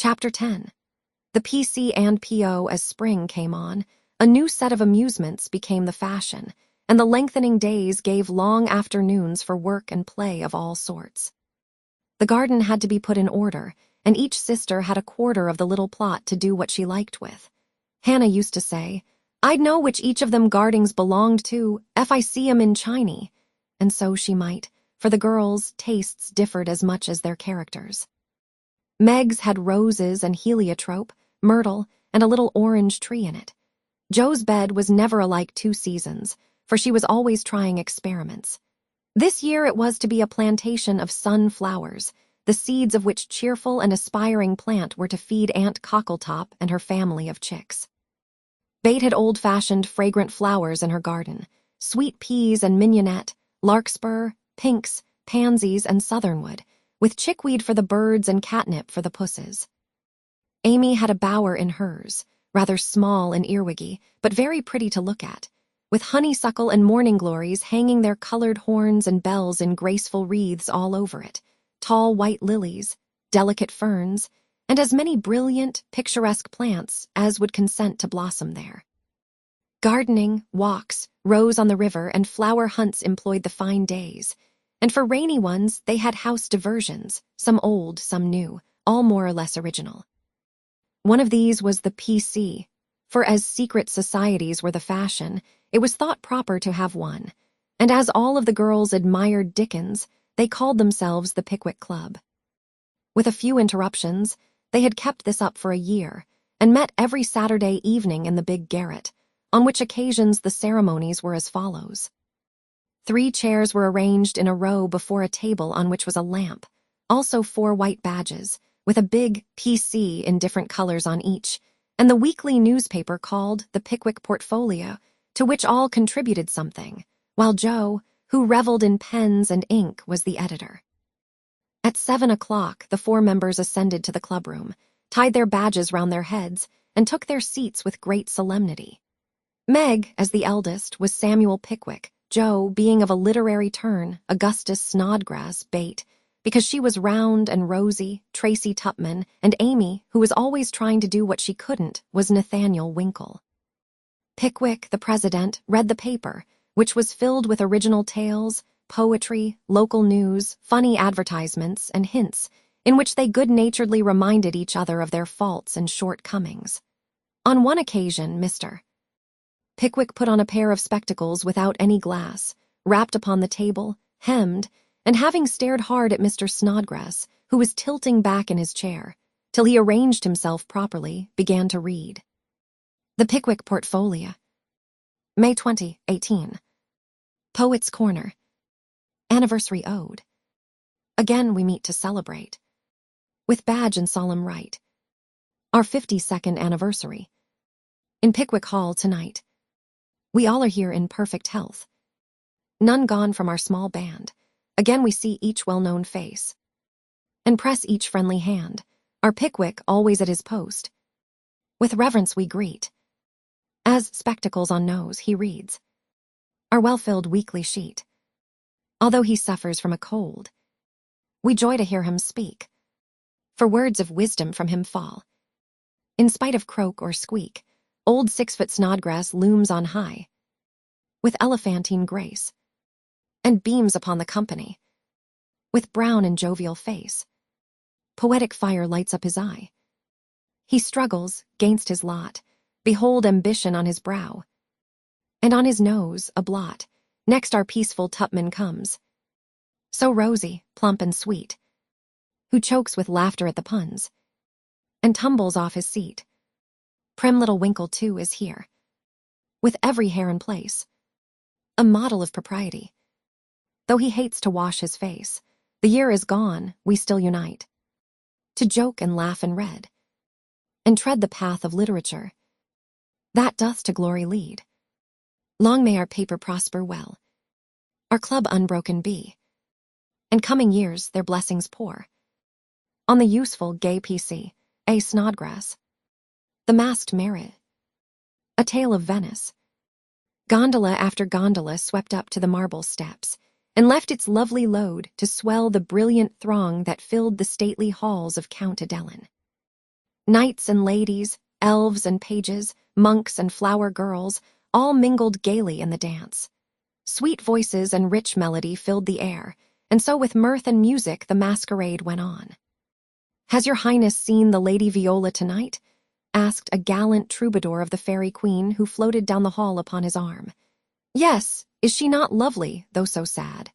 Chapter 10. The PC and PO. As spring came on, a new set of amusements became the fashion, and the lengthening days gave long afternoons for work and play of all sorts. The garden had to be put in order, and each sister had a quarter of the little plot to do what she liked with. Hannah used to say, "I'd know which each of them gardings belonged to, if I see 'em in Chiney," and so she might, for the girls' tastes differed as much as their characters. Meg's had roses and heliotrope, myrtle, and a little orange tree in it. Jo's bed was never alike 2 seasons, for she was always trying experiments. This year it was to be a plantation of sunflowers, the seeds of which cheerful and aspiring plant were to feed Aunt Cockletop and her family of chicks. Bate had old-fashioned fragrant flowers in her garden, sweet peas and mignonette, larkspur, pinks, pansies, and southernwood, with chickweed for the birds and catnip for the pusses. Amy had a bower in hers, rather small and earwiggy, but very pretty to look at, with honeysuckle and morning glories hanging their colored horns and bells in graceful wreaths all over it, tall white lilies, delicate ferns, and as many brilliant, picturesque plants as would consent to blossom there. Gardening, walks, rows on the river, and flower hunts employed the fine days, and for rainy ones they had house diversions, some old, some new, all more or less original. One of these was the PC, for as secret societies were the fashion, it was thought proper to have one, and as all of the girls admired Dickens, they called themselves the Pickwick Club. With a few interruptions, they had kept this up for a year, and met every Saturday evening in the big garret, on which occasions the ceremonies were as follows. 3 chairs were arranged in a row before a table on which was a lamp, also 4 white badges, with a big PC in different colors on each, and the weekly newspaper called the Pickwick Portfolio, to which all contributed something, while Jo, who reveled in pens and ink, was the editor. At 7 o'clock, the 4 members ascended to the clubroom, tied their badges round their heads, and took their seats with great solemnity. Meg, as the eldest, was Samuel Pickwick, Jo, being of a literary turn, Augustus Snodgrass Bate, because she was round and rosy, Tracy Tupman, and Amy, who was always trying to do what she couldn't, was Nathaniel Winkle. Pickwick, the president, read the paper, which was filled with original tales, poetry, local news, funny advertisements, and hints, in which they good-naturedly reminded each other of their faults and shortcomings. On one occasion, Mr. Pickwick put on a pair of spectacles without any glass, rapped upon the table, hemmed, and having stared hard at Mr. Snodgrass, who was tilting back in his chair, till he arranged himself properly, began to read. The Pickwick Portfolio. May 20, 18. Poet's Corner. Anniversary Ode. Again we meet to celebrate. With badge and solemn rite. Our 52nd anniversary. In Pickwick Hall tonight. We all are here in perfect health. None gone from our small band. Again we see each well-known face. And press each friendly hand, our Pickwick always at his post. With reverence we greet. As, spectacles on nose, he reads. Our well-filled weekly sheet. Although he suffers from a cold, we joy to hear him speak, for words of wisdom from him fall. In spite of croak or squeak, old 6-foot Snodgrass looms on high, with elephantine grace, and beams upon the company, with brown and jovial face. Poetic fire lights up his eye. He struggles, gainst his lot, behold ambition on his brow, and on his nose a blot. Next our peaceful Tupman comes, so rosy, plump, and sweet, who chokes with laughter at the puns, and tumbles off his seat. Prim little Winkle, too, is here, with every hair in place, a model of propriety. Though he hates to wash his face, the year is gone, we still unite, to joke and laugh and read, and tread the path of literature, that doth to glory lead. Long may our paper prosper well, our club unbroken be, and coming years their blessings pour on the useful, gay PC, A. Snodgrass, the masked merit, a tale of Venice. Gondola after gondola swept up to the marble steps, and left its lovely load to swell the brilliant throng that filled the stately halls of Count Adelin. Knights and ladies, elves and pages, monks and flower girls, all mingled gaily in the dance. Sweet voices and rich melody filled the air, and so with mirth and music the masquerade went on. "Has your highness seen the Lady Viola tonight?" asked a gallant troubadour of the fairy queen who floated down the hall upon his arm. "Yes, is she not lovely, though so sad?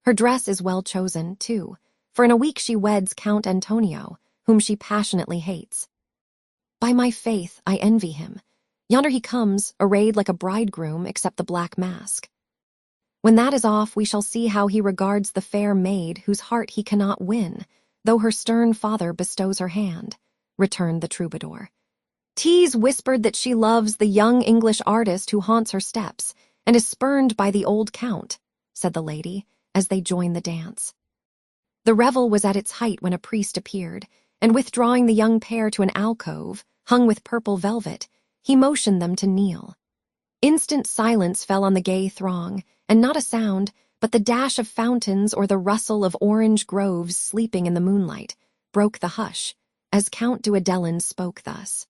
Her dress is well chosen, too, for in a week she weds Count Antonio, whom she passionately hates. By my faith, I envy him. Yonder he comes, arrayed like a bridegroom except the black mask. When that is off, we shall see how he regards the fair maid whose heart he cannot win, though her stern father bestows her hand," returned the troubadour. "'Tis whispered that she loves the young English artist who haunts her steps, and is spurned by the old count," said the lady, as they joined the dance. The revel was at its height when a priest appeared, and withdrawing the young pair to an alcove, hung with purple velvet, he motioned them to kneel. Instant silence fell on the gay throng, and not a sound, but the dash of fountains or the rustle of orange groves sleeping in the moonlight, broke the hush, as Count Duadelin spoke thus.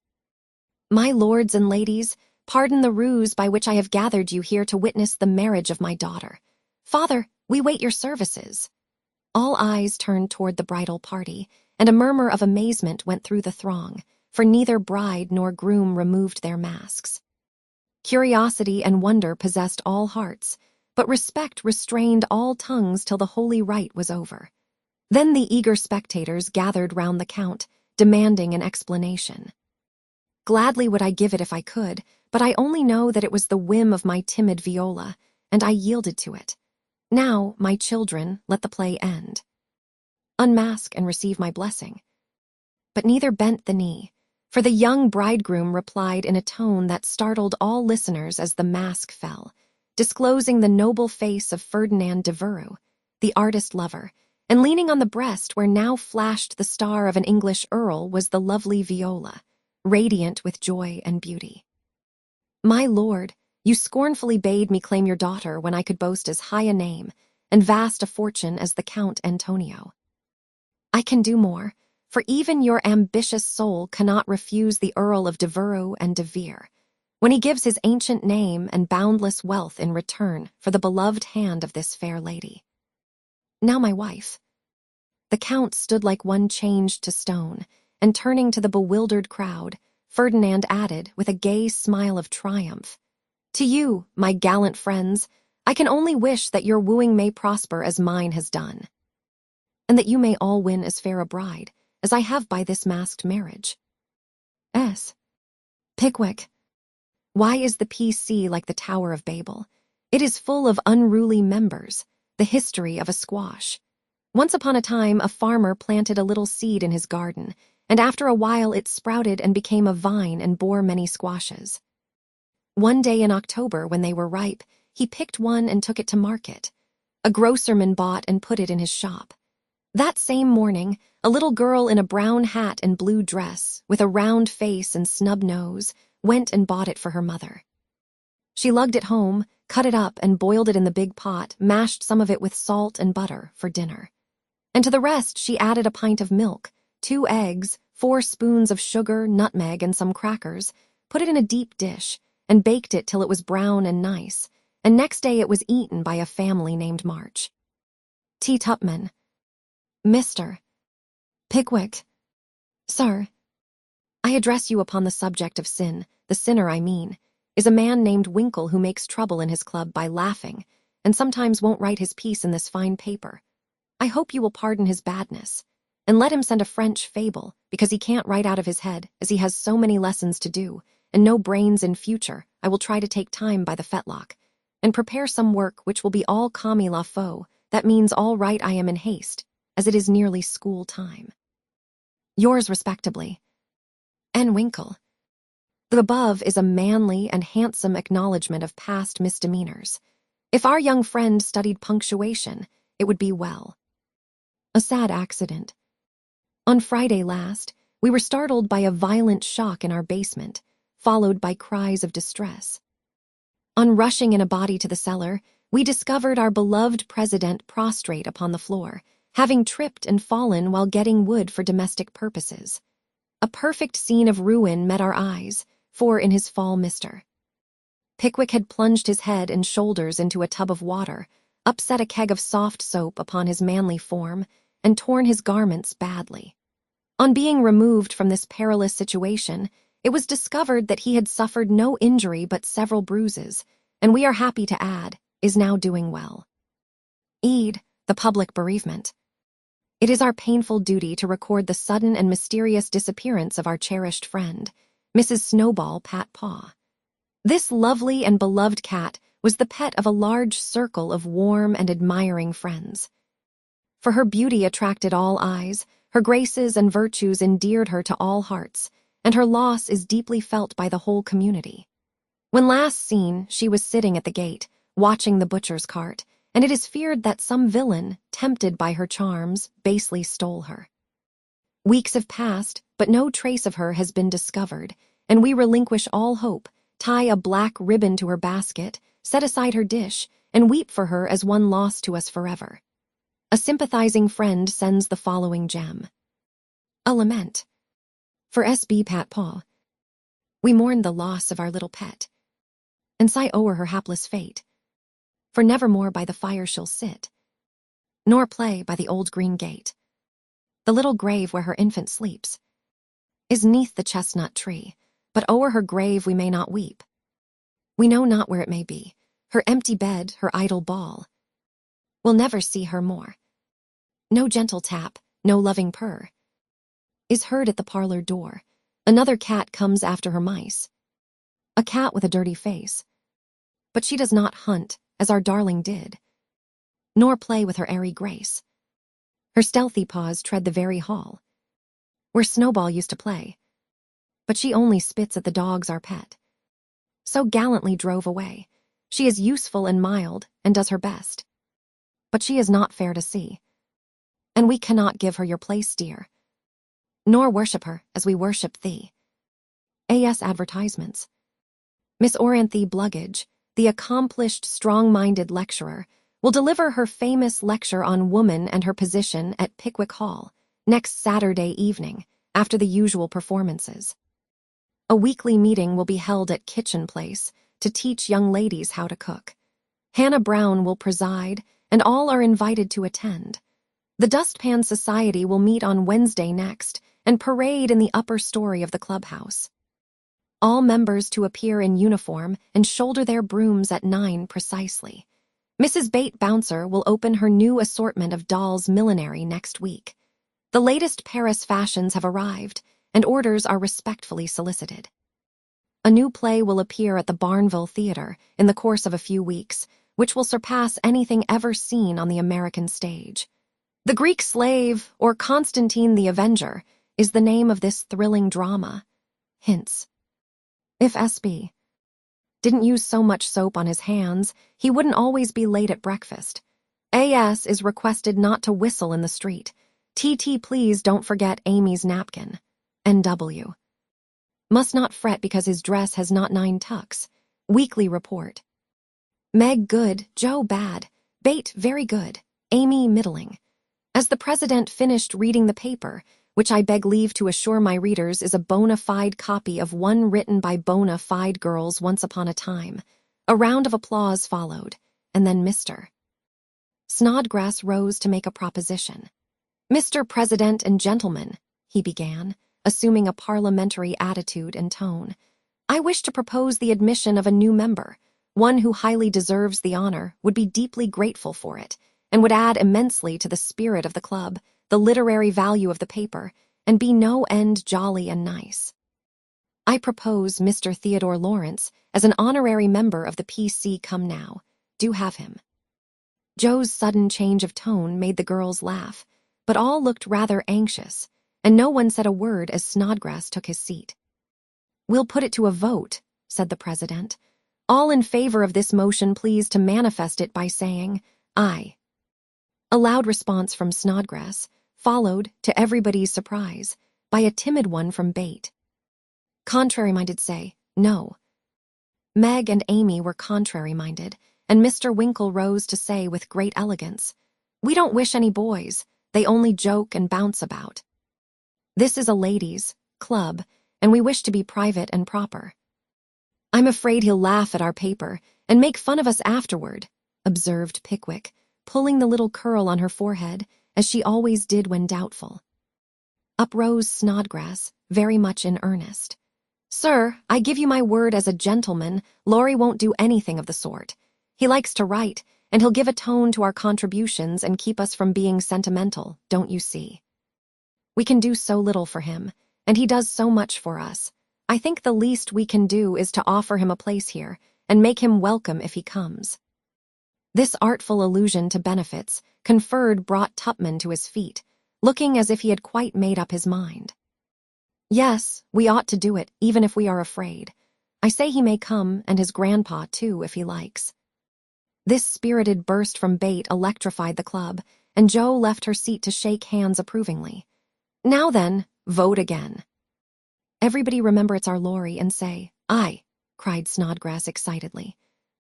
"My lords and ladies, pardon the ruse by which I have gathered you here to witness the marriage of my daughter. Father, we wait your services." All eyes turned toward the bridal party, and a murmur of amazement went through the throng, for neither bride nor groom removed their masks. Curiosity and wonder possessed all hearts, but respect restrained all tongues till the holy rite was over. Then the eager spectators gathered round the count, demanding an explanation. "Gladly would I give it if I could, but I only know that it was the whim of my timid Viola, and I yielded to it. Now, my children, let the play end. Unmask and receive my blessing." But neither bent the knee, for the young bridegroom replied in a tone that startled all listeners as the mask fell, disclosing the noble face of Ferdinand Devereux, the artist-lover, and leaning on the breast where now flashed the star of an English earl was the lovely Viola, radiant with joy and beauty. "My lord, you scornfully bade me claim your daughter when I could boast as high a name and vast a fortune as the Count Antonio. I can do more, for even your ambitious soul cannot refuse the Earl of Devereux and De Vere, when he gives his ancient name and boundless wealth in return for the beloved hand of this fair lady. Now my wife." The Count stood like one changed to stone, and turning to the bewildered crowd, Ferdinand added, with a gay smile of triumph, "To you, my gallant friends, I can only wish that your wooing may prosper as mine has done, and that you may all win as fair a bride as I have by this masked marriage. S. Pickwick. Why is the PC like the Tower of Babel? It is full of unruly members, the history of a squash. Once upon a time, a farmer planted a little seed in his garden, and after a while it sprouted and became a vine and bore many squashes. One day in October, when they were ripe, he picked one and took it to market. A grocerman bought and put it in his shop. That same morning, a little girl in a brown hat and blue dress, with a round face and snub nose, went and bought it for her mother. She lugged it home, cut it up and boiled it in the big pot, mashed some of it with salt and butter for dinner. And to the rest she added a pint of milk, 2 eggs, 4 spoons of sugar, nutmeg, and some crackers, put it in a deep dish, and baked it till it was brown and nice, and next day it was eaten by a family named March. T. Tupman. Mr. Pickwick. Sir, I address you upon the subject of sin. The sinner, I mean, is a man named Winkle who makes trouble in his club by laughing, and sometimes won't write his piece in this fine paper. I hope you will pardon his badness, and let him send a French fable, because he can't write out of his head, as he has so many lessons to do, and no brains in future. I will try to take time by the fetlock, and prepare some work which will be all comme il faut. That means all right, I am in haste, as it is nearly school time. Yours respectably, N. Winkle. The above is a manly and handsome acknowledgment of past misdemeanors. If our young friend studied punctuation, it would be well. A sad accident. On Friday last, we were startled by a violent shock in our basement, followed by cries of distress. On rushing in a body to the cellar, we discovered our beloved president prostrate upon the floor, having tripped and fallen while getting wood for domestic purposes. A perfect scene of ruin met our eyes, for in his fall Mr. Pickwick had plunged his head and shoulders into a tub of water, upset a keg of soft soap upon his manly form, and torn his garments badly. On being removed from this perilous situation, it was discovered that he had suffered no injury but several bruises, and we are happy to add, is now doing well. Eid, the public bereavement. It is our painful duty to record the sudden and mysterious disappearance of our cherished friend, Mrs. Snowball Pat Paw. This lovely and beloved cat was the pet of a large circle of warm and admiring friends. For her beauty attracted all eyes, her graces and virtues endeared her to all hearts, and her loss is deeply felt by the whole community. When last seen, she was sitting at the gate, watching the butcher's cart, and it is feared that some villain, tempted by her charms, basely stole her. Weeks have passed, but no trace of her has been discovered, and we relinquish all hope, tie a black ribbon to her basket, set aside her dish, and weep for her as one lost to us forever. A sympathizing friend sends the following gem. A lament. For S.B. Pat Paw. We mourn the loss of our little pet, and sigh o'er her hapless fate. For nevermore by the fire she'll sit, nor play by the old green gate. The little grave where her infant sleeps is 'neath the chestnut tree, but o'er her grave we may not weep. We know not where it may be, her empty bed, her idle ball. We'll never see her more. No gentle tap, no loving purr is heard at the parlor door. Another cat comes after her mice. A cat with a dirty face. But she does not hunt, as our darling did, nor play with her airy grace. Her stealthy paws tread the very hall where Snowball used to play, but she only spits at the dogs our pet so gallantly drove away. She is useful and mild, and does her best, but she is not fair to see, and we cannot give her your place, dear, nor worship her as we worship thee. A.S. Advertisements. Miss Oranthe Bluggage, the accomplished, strong-minded lecturer, will deliver her famous lecture on woman and her position at Pickwick Hall next Saturday evening, after the usual performances. A weekly meeting will be held at Kitchen Place to teach young ladies how to cook. Hannah Brown will preside, and all are invited to attend. The Dustpan Society will meet on Wednesday next and parade in the upper story of the clubhouse. All members to appear in uniform and shoulder their brooms at 9 precisely. Mrs. Bate Bouncer will open her new assortment of dolls' millinery next week. The latest Paris fashions have arrived, and orders are respectfully solicited. A new play will appear at the Barnville Theater in the course of a few weeks, which will surpass anything ever seen on the American stage. The Greek Slave, or Constantine the Avenger, is the name of this thrilling drama. Hints. If S.B. didn't use so much soap on his hands, he wouldn't always be late at breakfast. A.S. is requested not to whistle in the street. T.T. please don't forget Amy's napkin. N.W. must not fret because his dress has not 9 tucks. Weekly report. Meg good, Joe bad, Bate very good, Amy middling. As the president finished reading the paper, which I beg leave to assure my readers is a bona fide copy of one written by bona fide girls once upon a time, a round of applause followed, and then Mr. Snodgrass rose to make a proposition. Mr. President and gentlemen, he began, assuming a parliamentary attitude and tone, I wish to propose the admission of a new member. One who highly deserves the honor, would be deeply grateful for it, and would add immensely to the spirit of the club, the literary value of the paper, and be no end jolly and nice. I propose Mr. Theodore Lawrence as an honorary member of the P.C. Come now. Do have him. Joe's sudden change of tone made the girls laugh, but all looked rather anxious, and no one said a word as Snodgrass took his seat. We'll put it to a vote, said the president. All in favor of this motion please to manifest it by saying, aye. A loud response from Snodgrass, followed, to everybody's surprise, by a timid one from Bate. Contrary-minded say, no. Meg and Amy were contrary-minded, and Mr. Winkle rose to say with great elegance, we don't wish any boys, they only joke and bounce about. This is a ladies' club, and we wish to be private and proper." "I'm afraid he'll laugh at our paper and make fun of us afterward," observed Pickwick, pulling the little curl on her forehead, as she always did when doubtful. Up rose Snodgrass, very much in earnest. "Sir, I give you my word as a gentleman, Laurie won't do anything of the sort. He likes to write, and he'll give a tone to our contributions and keep us from being sentimental, don't you see? We can do so little for him, and he does so much for us. I think the least we can do is to offer him a place here and make him welcome if he comes." This artful allusion to benefits conferred brought Tupman to his feet, looking as if he had quite made up his mind. "Yes, we ought to do it, even if we are afraid. I say he may come, and his grandpa, too, if he likes." This spirited burst from Bate electrified the club, and Jo left her seat to shake hands approvingly. "Now then, vote again." "Everybody remember it's our Laurie and say, 'Aye,'" cried Snodgrass excitedly.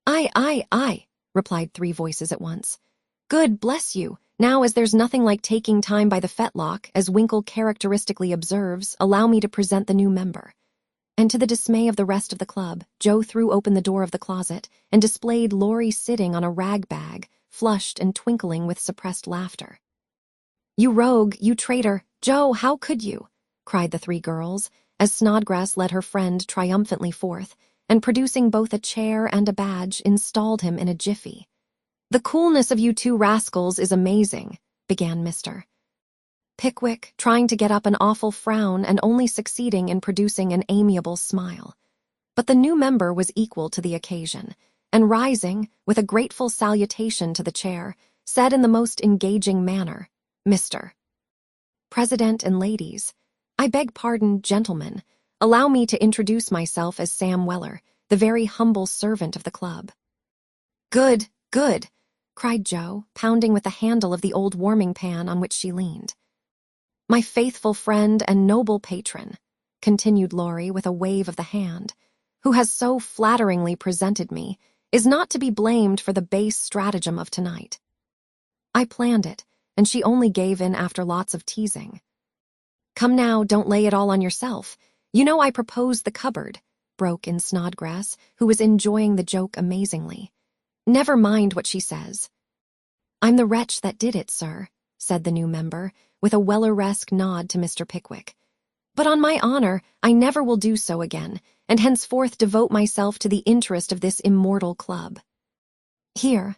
"Aye, aye, aye," replied 3 voices at once. "Good, bless you. Now, as there's nothing like taking time by the fetlock, as Winkle characteristically observes, allow me to present the new member." And to the dismay of the rest of the club, Jo threw open the door of the closet and displayed Laurie sitting on a rag bag, flushed and twinkling with suppressed laughter. "You rogue, you traitor, Jo, how could you?" cried the 3 girls, as Snodgrass led her friend triumphantly forth, and producing both a chair and a badge, installed him in a jiffy. "The coolness of you 2 rascals is amazing," began Mr. Pickwick, trying to get up an awful frown and only succeeding in producing an amiable smile. But the new member was equal to the occasion, and rising, with a grateful salutation to the chair, said in the most engaging manner, "Mr. President and ladies, I beg pardon, gentlemen, allow me to introduce myself as Sam Weller, the very humble servant of the club." "Good, good," cried Jo, pounding with the handle of the old warming pan on which she leaned. "My faithful friend and noble patron," continued Laurie with a wave of the hand, "who has so flatteringly presented me, is not to be blamed for the base stratagem of tonight. I planned it, and she only gave in after lots of teasing." "Come now, don't lay it all on yourself. You know I proposed the cupboard," broke in Snodgrass, who was enjoying the joke amazingly. "Never mind what she says." "I'm the wretch that did it, sir," said the new member, with a Welleresque nod to Mr. Pickwick. "But on my honor, I never will do so again, and henceforth devote myself to the interest of this immortal club." "Here,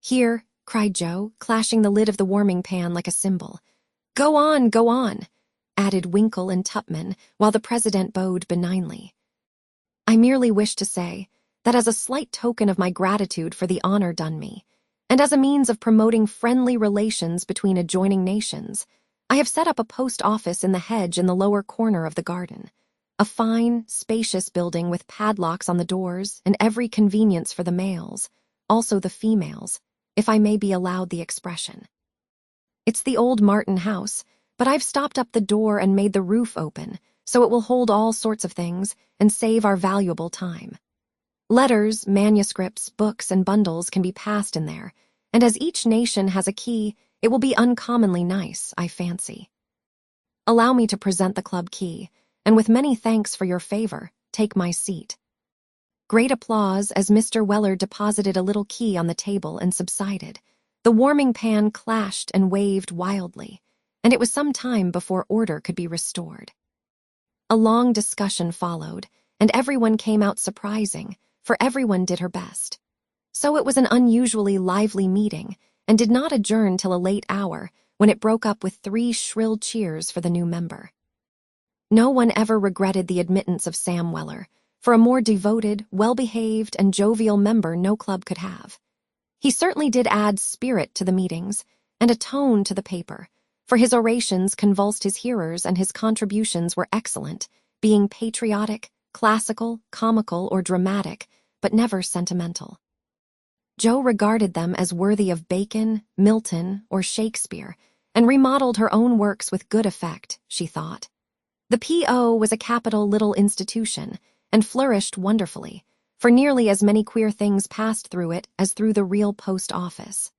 here," cried Jo, clashing the lid of the warming pan like a cymbal. Go on," added Winkle and Tupman, while the president bowed benignly. "I merely wish to say that as a slight token of my gratitude for the honor done me, and as a means of promoting friendly relations between adjoining nations, I have set up a post office in the hedge in the lower corner of the garden, a fine, spacious building with padlocks on the doors and every convenience for the males, also the females, if I may be allowed the expression. It's the old Martin house, but I've stopped up the door and made the roof open, so it will hold all sorts of things and save our valuable time. Letters, manuscripts, books, and bundles can be passed in there, and as each nation has a key, it will be uncommonly nice, I fancy. Allow me to present the club key, and with many thanks for your favor, take my seat." Great applause as Mr. Weller deposited a little key on the table and subsided. The warming pan clashed and waved wildly, and it was some time before order could be restored. A long discussion followed, and everyone came out surprising, for everyone did her best. So it was an unusually lively meeting, and did not adjourn till a late hour, when it broke up with 3 shrill cheers for the new member. No one ever regretted the admittance of Sam Weller, for a more devoted, well-behaved, and jovial member no club could have. He certainly did add spirit to the meetings, and a tone to the paper, for his orations convulsed his hearers and his contributions were excellent, being patriotic, classical, comical, or dramatic, but never sentimental. Jo regarded them as worthy of Bacon, Milton, or Shakespeare, and remodeled her own works with good effect, she thought. The P.O. was a capital little institution, and flourished wonderfully, for nearly as many queer things passed through it as through the real post office.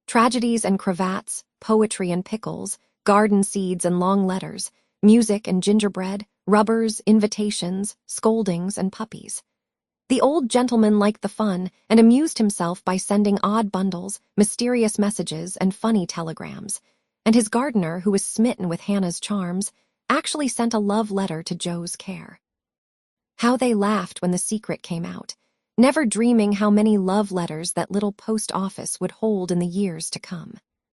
Tragedies and cravats, poetry and pickles, garden seeds and long letters, music and gingerbread, rubbers, invitations, scoldings, and puppies. The old gentleman liked the fun and amused himself by sending odd bundles, mysterious messages, and funny telegrams, and his gardener, who was smitten with Hannah's charms, actually sent a love letter to Joe's care. How they laughed when the secret came out, never dreaming how many love letters that little post office would hold in the years to come.